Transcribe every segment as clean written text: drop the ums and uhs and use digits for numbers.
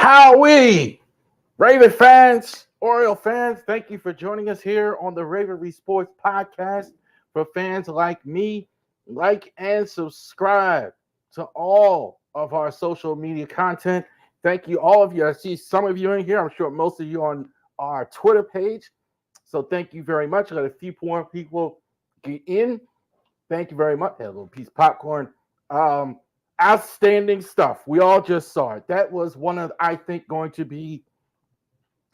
Howie, Raven fans, Oriole fans, thank you for joining us here on the Rivalry Sports Podcast. For fans like me, like and subscribe to all of our social media content. Thank you, all of you. I see some of you in here. I'm sure most of you on our Twitter page. So thank you very much. I got a few more people get in. Thank you very much. Had a little piece of popcorn. Um, Outstanding stuff. We all just saw it. That was one of, I think, going to be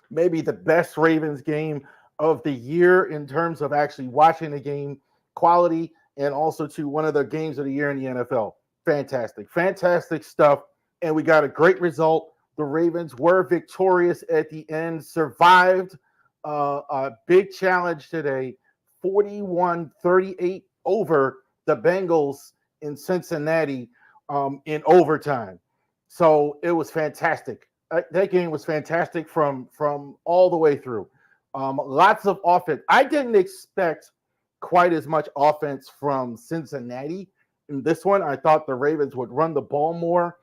maybe the best Ravens game of the year in terms of actually watching the game quality, and also to one of the games of the year in the NFL. Fantastic, fantastic stuff. And we got a great result. The Ravens were victorious at the end, survived a big challenge today, 41-38 over the Bengals in Cincinnati in overtime. So it was fantastic. That game was fantastic from all the way through. Lots of offense. I didn't expect quite as much offense from Cincinnati in this one. I thought the Ravens would run the ball more.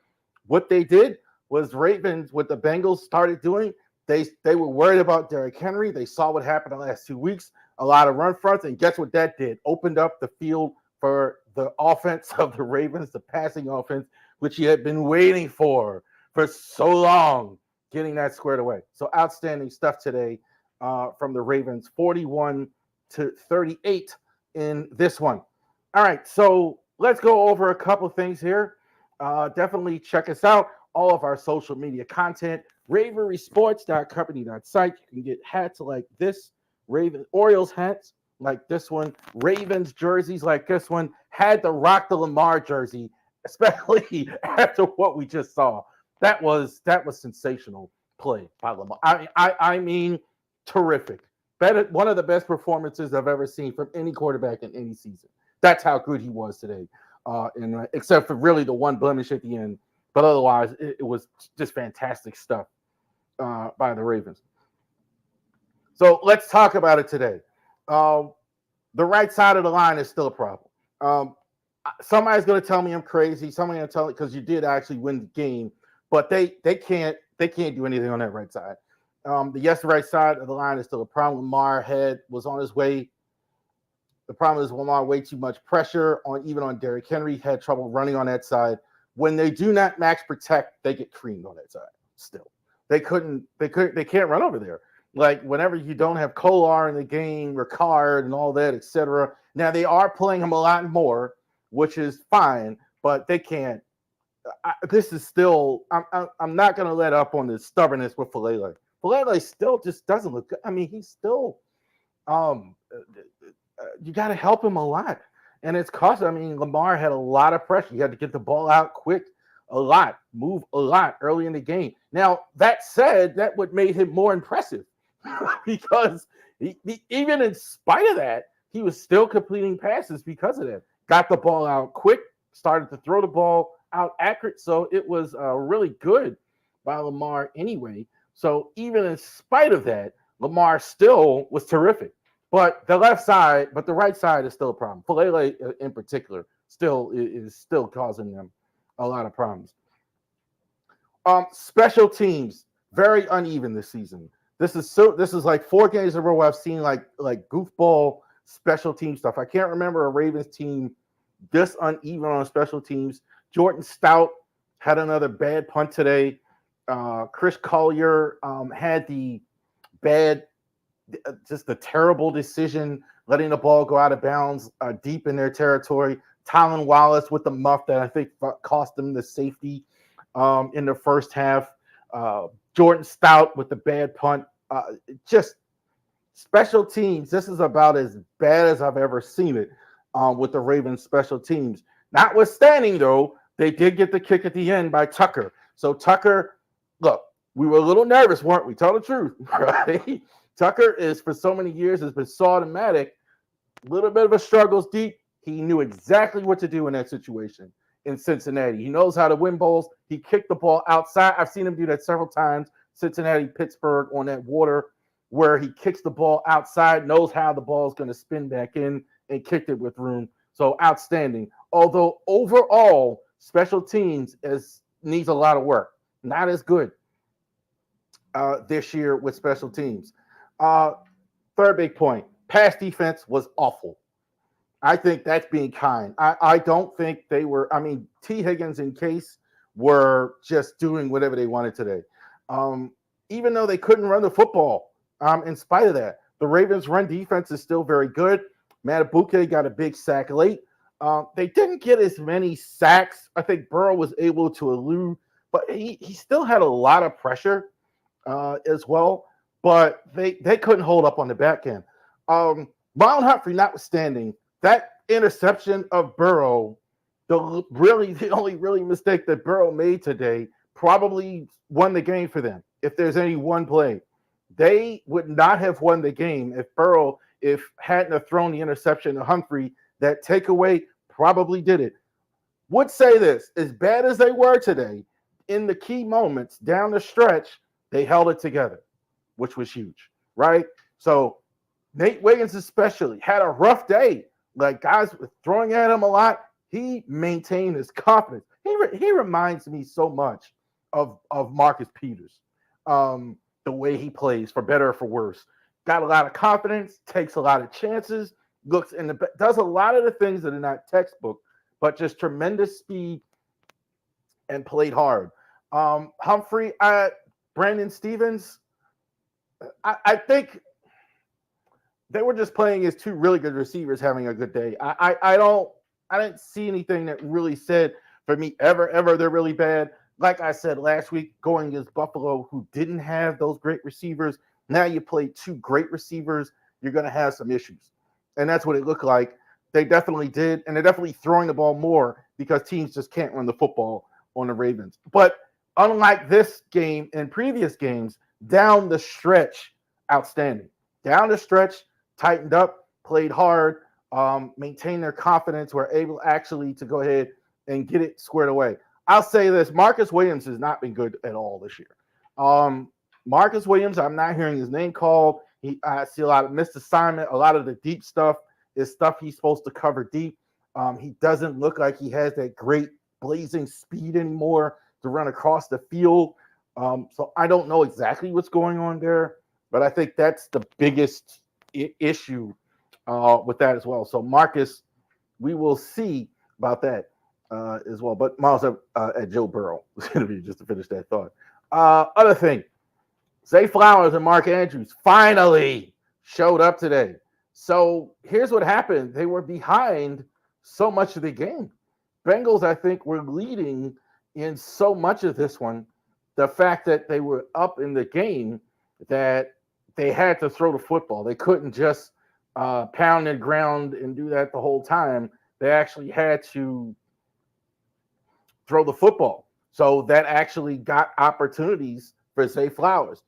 What they did was Ravens, what the Bengals started doing, they were worried about Derrick Henry. They saw what happened the last 2 weeks, a lot of run fronts, and guess what that did? Opened up the field for the offense of the Ravens, the passing offense, which you had been waiting for so long, getting that squared away. So outstanding stuff today from the Ravens, 41-38 in this one. All right, so let's go over a couple things here. Definitely check us out. All of our social media content, raverysports.company.site. You can get hats like this, Orioles hats like this one, Ravens jerseys like this one. Had to rock the Lamar jersey, especially after what we just saw. That was sensational play by Lamar. I mean, terrific. One of the best performances I've ever seen from any quarterback in any season. That's how good he was today. And except for really the one blemish at the end, but otherwise it was just fantastic stuff by the Ravens. So let's talk about it today. The right side of the line is still a problem. Somebody's going to tell me I'm crazy. Somebody's going to tell me because you did actually win the game, but they can't do anything on that right side. The right side of the line is still a problem. Lamar was on his way. The problem is Lamar way too much pressure on Derrick Henry. Had trouble running on that side. When they do not max protect, they get creamed on that side. Still, they can't run over there. Like whenever you don't have Kolar in the game, Ricard and all that, etc. Now they are playing him a lot more, which is fine, but they can't. This is still. I'm not going to let up on the stubbornness with Falele. Falele still just doesn't look good. I mean, he's still. You got to help him a lot, and it's cost. I mean, Lamar had a lot of pressure. You had to get the ball out quick, a lot, move a lot early in the game. Now that said, that what made him more impressive. Because he, even in spite of that, he was still completing passes because of that. Got the ball out quick, started to throw the ball out accurate. So it was really good by Lamar anyway. So even in spite of that, Lamar still was terrific. But the right side is still a problem. Falele in particular is still causing them a lot of problems. Special teams, very uneven this season. This is like 4 games in a row I've seen like goofball special team stuff. I can't remember a Ravens team this uneven on special teams. Jordan Stout had another bad punt today. Chris Collier had the terrible decision letting the ball go out of bounds deep in their territory. Tylan Wallace with the muff that I think cost them the safety in the first half. Jordan Stout with the bad punt. Just special teams. This is about as bad as I've ever seen it with the Ravens special teams. Notwithstanding, though, they did get the kick at the end by Tucker. So Tucker, look, we were a little nervous, weren't we? Tell the truth, right? Tucker is, for so many years, has been so automatic. A little bit of a struggles deep. He knew exactly what to do in that situation in Cincinnati. He knows how to win bowls. He kicked the ball outside. I've seen him do that several times. Cincinnati, Pittsburgh on that water where he kicks the ball outside, knows how the ball is going to spin back in, and kicked it with room. So outstanding. Although overall, special teams needs a lot of work. Not as good. this year with special teams. Uh, Third big point, pass defense was awful. I think that's being kind. I don't think they were. I mean, T. Higgins and Case were just doing whatever they wanted today. Um, Even though they couldn't run the football, in spite of that, the Ravens' run defense is still very good. Matabuke got a big sack late. They didn't get as many sacks. I think Burrow was able to elude, but he still had a lot of pressure as well. But they couldn't hold up on the back end. Ron Humphrey notwithstanding, that interception of Burrow, the only really mistake that Burrow made today, probably won the game for them. If there's any one play, they would not have won the game if hadn't have thrown the interception to Humphrey. That takeaway probably did it. Would say this: as bad as they were today, in the key moments down the stretch, they held it together, which was huge, right? So Nate Wiggins especially had a rough day. Like, guys were throwing at him a lot. He maintained his confidence. He reminds me so much of Marcus Peters. The way he plays, for better or for worse. Got a lot of confidence, takes a lot of chances, does a lot of the things that are not textbook, but just tremendous speed and played hard. Humphrey, Brandon Stevens, I think they were just playing as two really good receivers having a good day. I didn't see anything that really said for me ever they're really bad. Like I said last week, going against Buffalo, who didn't have those great receivers. Now you play two great receivers, you're going to have some issues. And that's what it looked like. They definitely did, and they're definitely throwing the ball more because teams just can't run the football on the Ravens. But unlike this game and previous games, down the stretch, outstanding. Down the stretch, tightened up, played hard, maintained their confidence, were able actually to go ahead and get it squared away. I'll say this: Marcus Williams has not been good at all this year. Marcus Williams, I'm not hearing his name called. I see a lot of missed assignment. A lot of the deep stuff is stuff he's supposed to cover deep. He doesn't look like he has that great blazing speed anymore to run across the field. So I don't know exactly what's going on there, but I think that's the biggest issue with that as well. So Marcus, we will see about that as well. But Miles at Joe Burrow was going to be just to finish that thought. Other thing, Zay Flowers and Mark Andrews finally showed up today. So here's what happened. They were behind so much of the game. Bengals, I think, were leading in so much of this one. The fact that they were up in the game, that they had to throw the football. They couldn't just pound the ground and do that the whole time. They actually had to throw the football. So that actually got opportunities for Zay Flowers.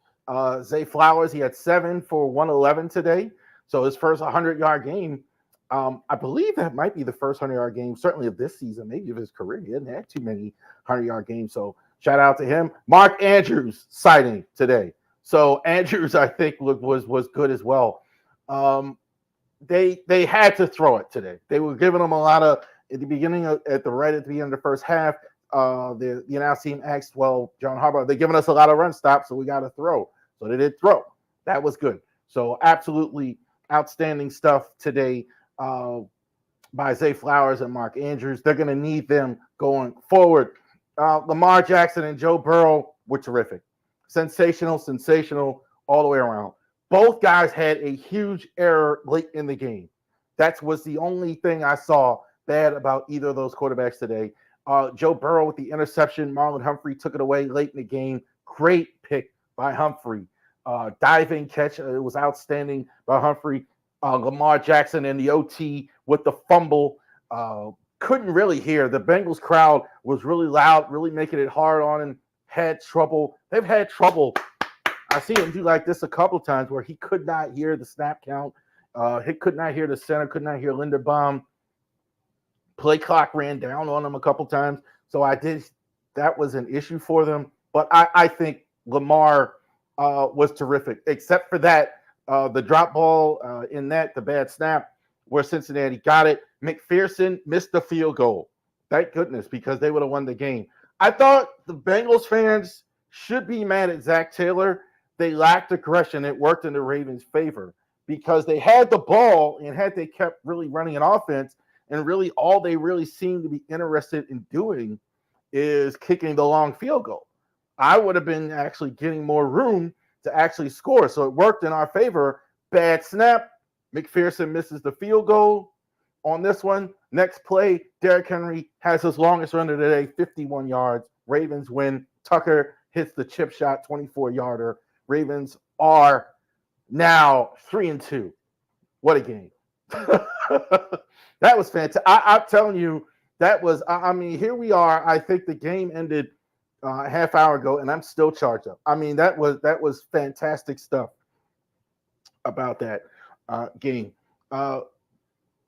Zay Flowers, he had 7 for 111 today. So his first 100-yard game. I believe that might be the first 100-yard game, certainly of this season, maybe of his career. He hasn't had too many 100-yard games. So shout out to him. Mark Andrews sighting today. So Andrews, I think, was good as well. They had to throw it today. They were giving them a lot of at the beginning at the beginning of the first half. The announcing team asked, well, John Harbaugh, they're giving us a lot of run stops, so we got to throw. So they did throw. That was good. So absolutely outstanding stuff today by Zay Flowers and Mark Andrews. They're going to need them going forward. Lamar Jackson and Joe Burrow were terrific. Sensational all the way around. Both guys had a huge error late in the game. That was the only thing I saw bad about either of those quarterbacks today. Joe Burrow with the interception. Marlon Humphrey took it away late in the game. Great pick by Humphrey. Diving catch. It was outstanding by Humphrey. Lamar Jackson in the OT with the fumble. Couldn't really hear. The Bengals crowd was really loud, really making it hard on him. Had trouble. They've had trouble. I see him do like this a couple of times where he could not hear the snap count. He could not hear the center, could not hear Linderbaum. Play clock ran down on him a couple times. So that was an issue for them. But I think Lamar was terrific, except for that, the drop ball in the bad snap where Cincinnati got it. McPherson missed the field goal. Thank goodness, because they would have won the game. I thought the Bengals fans should be mad at Zach Taylor they lacked aggression. It worked in the Ravens' favor because they had the ball, and had they kept really running an offense, and really all they really seemed to be interested in doing is kicking the long field goal, I would have been actually getting more room to actually score. So it worked in our favor. Bad snap. McPherson misses the field goal on this one. Next play, Derrick Henry has his longest run of the day, 51 yards. Ravens win. Tucker hits the chip shot, 24-yarder. Ravens are now 3-2. What a game. That was fantastic. I'm telling you, that was, I mean, here we are. I think the game ended a half hour ago, and I'm still charged up. I mean, that was fantastic stuff about that game.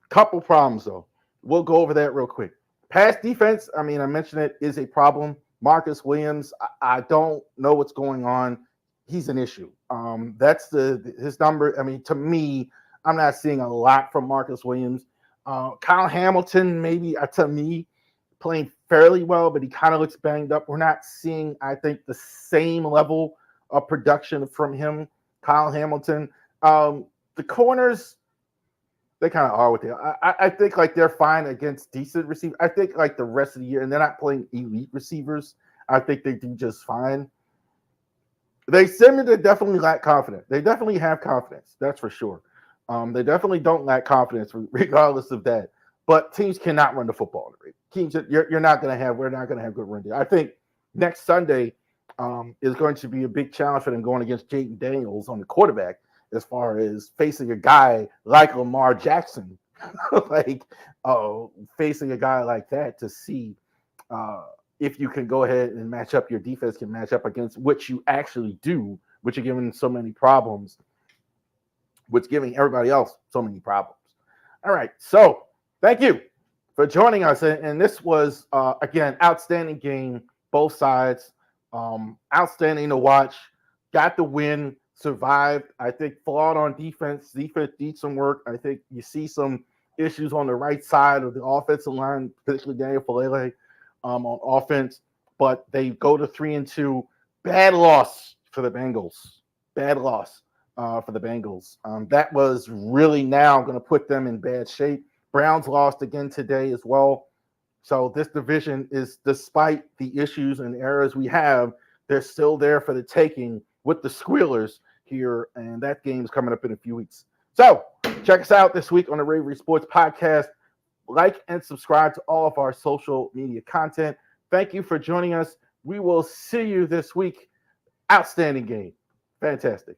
Couple problems, though. We'll go over that real quick. Pass defense, I mean, I mentioned it, is a problem. Marcus Williams, I don't know what's going on. He's an issue. That's his number. I mean, to me, I'm not seeing a lot from Marcus Williams. Kyle Hamilton, maybe to me, playing fairly well, but he kind of looks banged up. We're not seeing, I think, the same level of production from him. Kyle Hamilton. The corners, they kind of are what they are. I think like they're fine against decent receivers. I think like the rest of the year, and they're not playing elite receivers, I think they do just fine. They seem to definitely lack confidence. They definitely have confidence, that's for sure. They definitely don't lack confidence, regardless of that. But teams cannot run the football. Teams, we're not going to have good run. I think next Sunday is going to be a big challenge for them going against Jaden Daniels on the quarterback, as far as facing a guy like Lamar Jackson, facing a guy like that to see if you can go ahead and match up, your defense can match up against what you actually do, which are giving so many problems, what's giving everybody else so many problems. All right, so thank you for joining us. And this was, again, outstanding game, both sides. Outstanding to watch. Got the win, survived. I think flawed on defense. Defense needs some work. I think you see some issues on the right side of the offensive line, particularly Daniel Falele on offense. But they go to 3-2. Bad loss for the Bengals. Bad loss for the Bengals. That was really now going to put them in bad shape. Browns lost again today as well. So this division is, despite the issues and errors we have, they're still there for the taking with the Squealers here, and that game is coming up in a few weeks. So check us out this week on the Rivalries Sports Podcast. Like and subscribe to all of our social media content. Thank you for joining us. We will see you this week. Outstanding game. Fantastic.